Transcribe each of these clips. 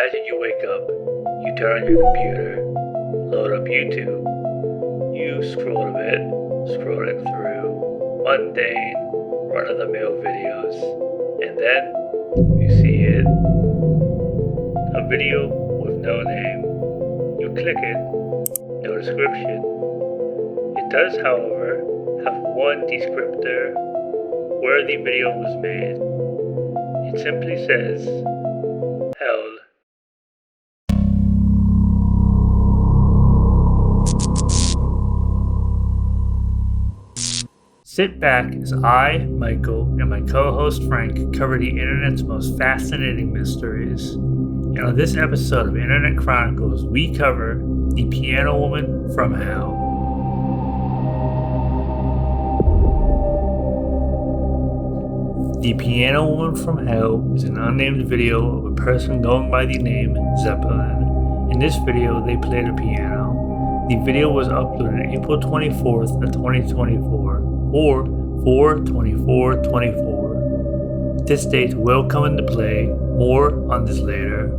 Imagine you wake up, you turn on your computer, load up YouTube, you scroll a bit, scrolling through mundane, run-of-the-mill videos, and then you see it, a video with no name. You click it, no description. It does, however, have one descriptor where the video was made. It simply says, held. Sit back as I, Michael, and my co-host Frank cover the internet's most fascinating mysteries. And on this episode of Internet Chronicles, we cover the Piano Woman from Hell. The Piano Woman from Hell is an unnamed video of a person going by the name Zeppelin. In this video, they played a piano. The video was uploaded April 24th of 2024, or 4/24/24. This date will come into play, more on this later.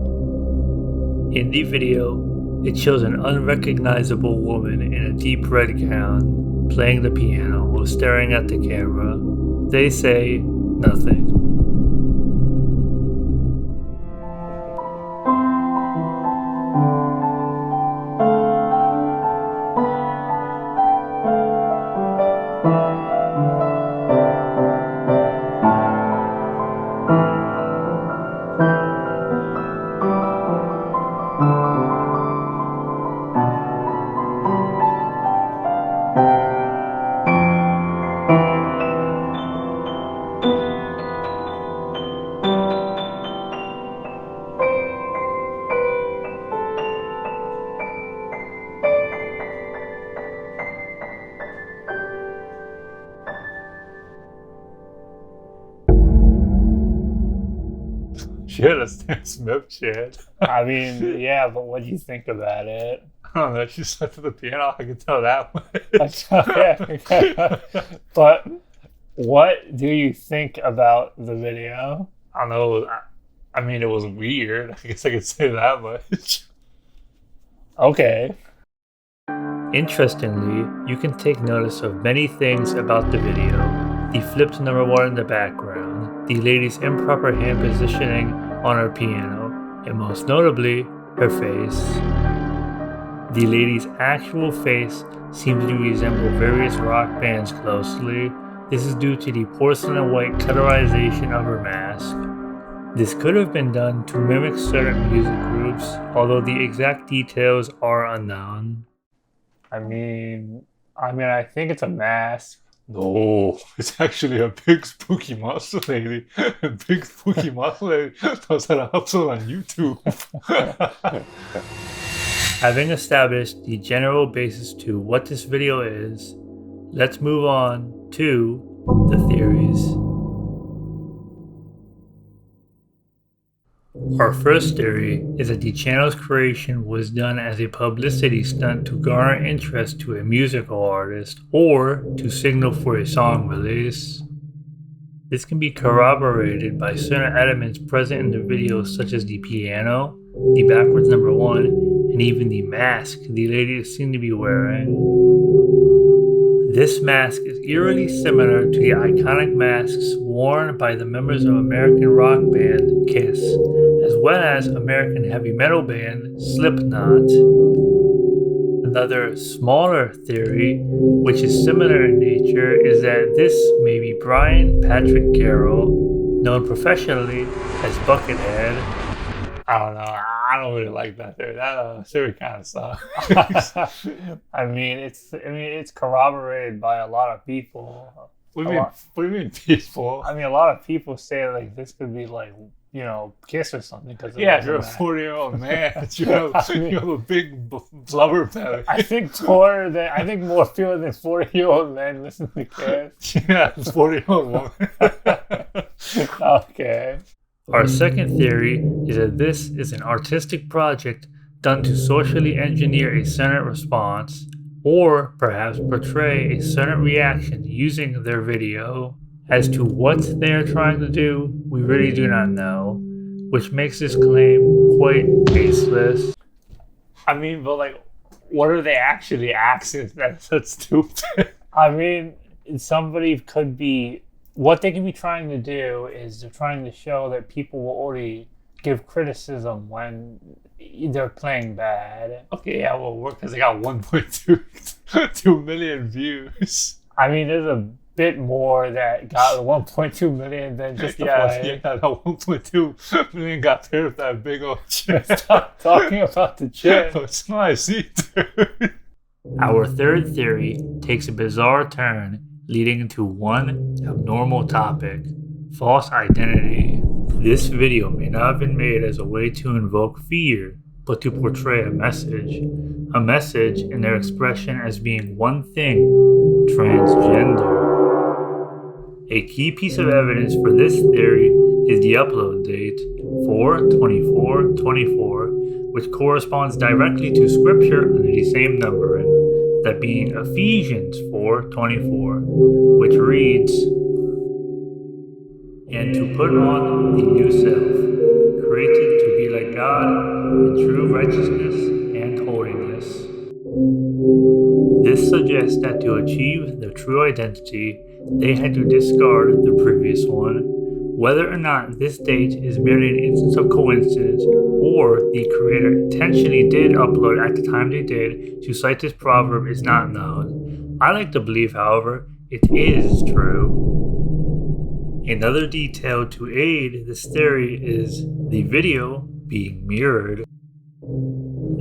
In the video, it shows an unrecognizable woman in a deep red gown playing the piano while staring at the camera. They say nothing. Shit, that's damn smoke shit. I mean, yeah, but what do you think about it? I don't know, she slept at the piano, I can tell that much. But what do you think about the video? I don't know, I mean, it was weird. I guess I could say that much. Okay. Interestingly, you can take notice of many things about the video. The flipped number 1 in the background, the lady's improper hand positioning on her piano, and most notably, her face. The lady's actual face seems to resemble various rock bands closely. This is due to the porcelain white colorization of her mask. This could have been done to mimic certain music groups, although the exact details are unknown. I mean, I think it's a mask. No, it's actually a big spooky monster lady. A big spooky monster lady knows how to hustle on YouTube. Having established the general basis to what this video is, let's move on to the theories. Our first theory is that the channel's creation was done as a publicity stunt to garner interest to a musical artist or to signal for a song release. This can be corroborated by certain elements present in the video, such as the piano, the backwards number 1, and even the mask the lady is seen to be wearing. This mask is eerily similar to the iconic masks worn by the members of American rock band Kiss, as well as American heavy metal band Slipknot. Another smaller theory, which is similar in nature, is that this may be Brian Patrick Carroll, known professionally as Buckethead. I don't know, I don't really like that theory. That theory kind of sucks. I mean, it's corroborated by a lot of people. What do you mean people? I mean, a lot of people say like this could be like, you know, Kiss or something. Cause yeah, you're a 40-year-old man. You have a big blubber belly. I think more people than 40-year-old men listen to Kiss. Yeah, 40-year-old woman. Okay. Our second theory is that this is an artistic project done to socially engineer a certain response, or perhaps portray a certain reaction using their video. As to what they are trying to do, we really do not know. which makes this claim quite baseless. I mean, but like, what are they actually asking? That's so stupid. I mean, somebody could be, what they can be trying to do is they're trying to show that people will only give criticism when they're playing bad. Okay, yeah, well, work because they got 1.2 million views. I mean, there's a bit more that got 1.2 million than just the play. Yeah, that 1.2 million got paired with that big old chip. Stop talking about the chip. It's nice, dude. Our third theory takes a bizarre turn, leading into one abnormal topic: false identity. This video may not have been made as a way to invoke fear, but to portray a message in their expression as being one thing: transgender. A key piece of evidence for this theory is the upload date, 4/24/24, which corresponds directly to scripture under the same numbering, that being Ephesians 4:24, which reads, "And to put on the new self, created to be like God in true righteousness and holiness." This suggests that to achieve their true identity, they had to discard the previous one. Whether or not this date is merely an instance of coincidence, or the creator intentionally did upload at the time they did to cite this proverb, is not known. I like to believe, however, it is true. Another detail to aid this theory is the video being mirrored.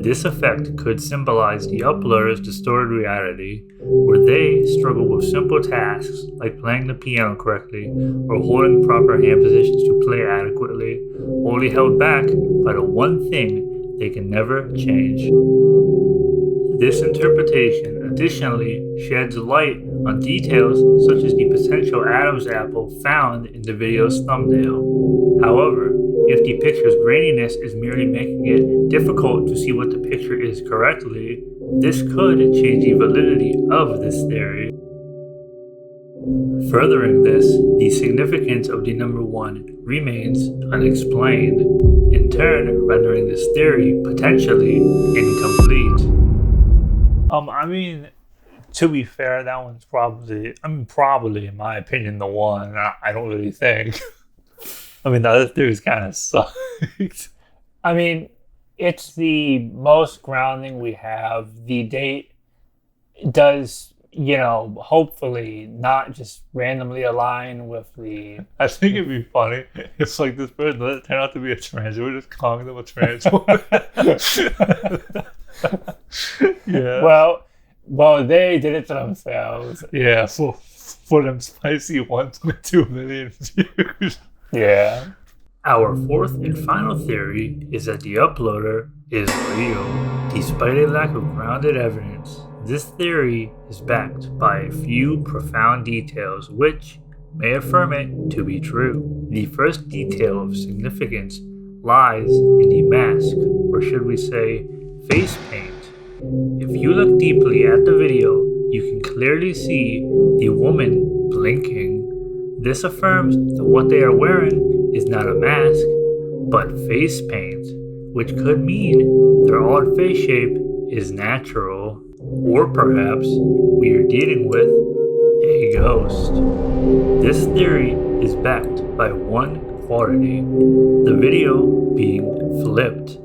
This effect could symbolize the uploader's distorted reality, where they struggle with simple tasks like playing the piano correctly or holding proper hand positions to play adequately, only held back by the one thing they can never change. This interpretation additionally sheds light on details such as the potential Adam's apple found in the video's thumbnail. However, if the picture's graininess is merely making it difficult to see what the picture is correctly, this could change the validity of this theory. Furthering this, the significance of the number 1 remains unexplained, in turn rendering this theory potentially incomplete. I mean, to be fair, that one's probably in my opinion, the one. I don't really think. I mean, the other theories kind of sucked. I mean, it's the most grounding we have. The date does, hopefully not just randomly align with the... I think it'd be funny if, like, this person doesn't turn out to be a trans. We're just calling them a trans woman. Yeah. Well, they did it to themselves. Yeah, for them spicy 1.2 million views. Yeah. Our fourth and final theory is that the uploader is real. Despite a lack of grounded evidence, this theory is backed by a few profound details which may affirm it to be true. The first detail of significance lies in the mask, or should we say, face paint. If you look deeply at the video, you can clearly see the woman blinking. This affirms that what they are wearing is not a mask, but face paint, which could mean their odd face shape is natural. Or perhaps we are dealing with a ghost. This theory is backed by one quality: the video being flipped.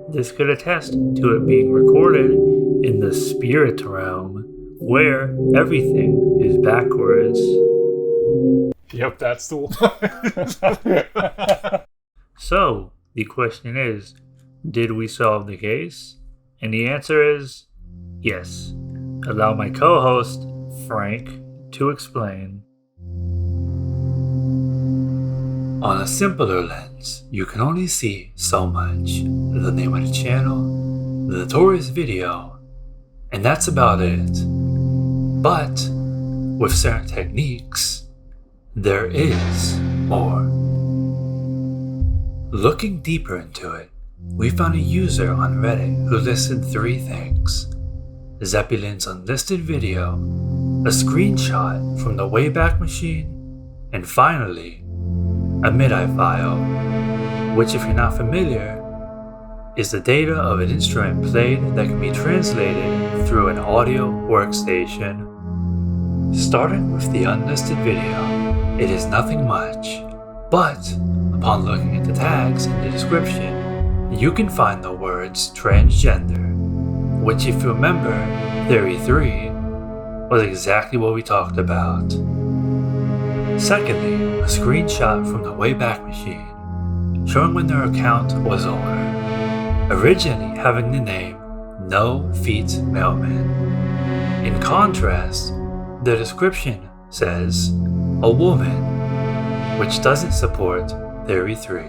This could attest to it being recorded in the spirit realm, where everything is backwards. Yep, that's the one. So, the question is, did we solve the case? And the answer is yes. Allow my co-host, Frank, to explain. On a simpler lens, you can only see so much. The name of the channel, the notorious video, and that's about it. But, with certain techniques, there is more. Looking deeper into it, we found a user on Reddit who listed 3 things: Zeppelin's unlisted video, a screenshot from the Wayback Machine, and finally, a MIDI file. which, if you're not familiar, is the data of an instrument played that can be translated through an audio workstation. Starting with the unlisted video, it is nothing much, but upon looking at the tags in the description, you can find the words transgender, which, if you remember, Theory 3 was exactly what we talked about. Secondly, a screenshot from the Wayback Machine, showing when their account was older, originally having the name No Feet Mailman. In contrast, the description says a woman, which doesn't support Theory 3.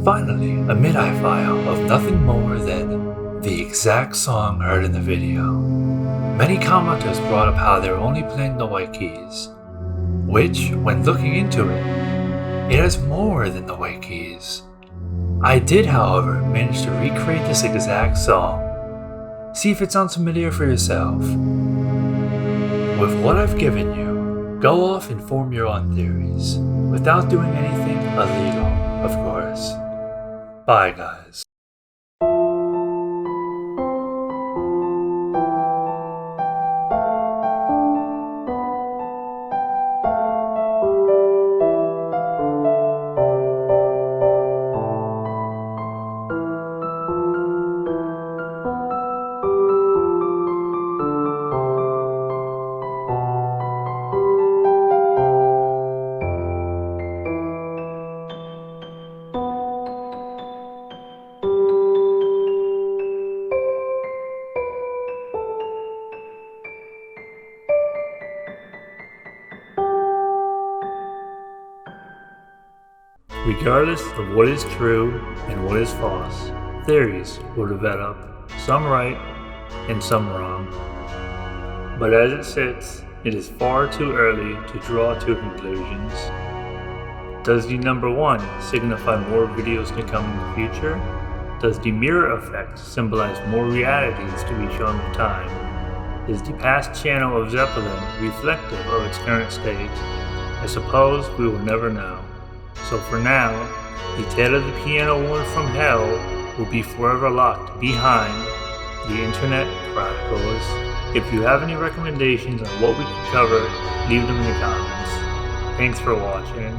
Finally, a MIDI file of nothing more than the exact song heard in the video. Many commenters brought up how they're only playing the white keys, which, when looking into it, it has more than the white keys. I did, however, manage to recreate this exact song. See if it sounds familiar for yourself. With what I've given you, go off and form your own theories, without doing anything illegal, of course. Bye, guys. Regardless of what is true and what is false, theories will develop, some right and some wrong. But as it sits, it is far too early to draw two conclusions. Does the number 1 signify more videos to come in the future? Does the mirror effect symbolize more realities to be shown in time? Is the past channel of Zeppelin reflective of its current state? I suppose we will never know. So for now, the tale of the piano woman from hell will be forever locked behind the Internet Chronicles. If you have any recommendations on what we can cover, leave them in the comments. Thanks for watching.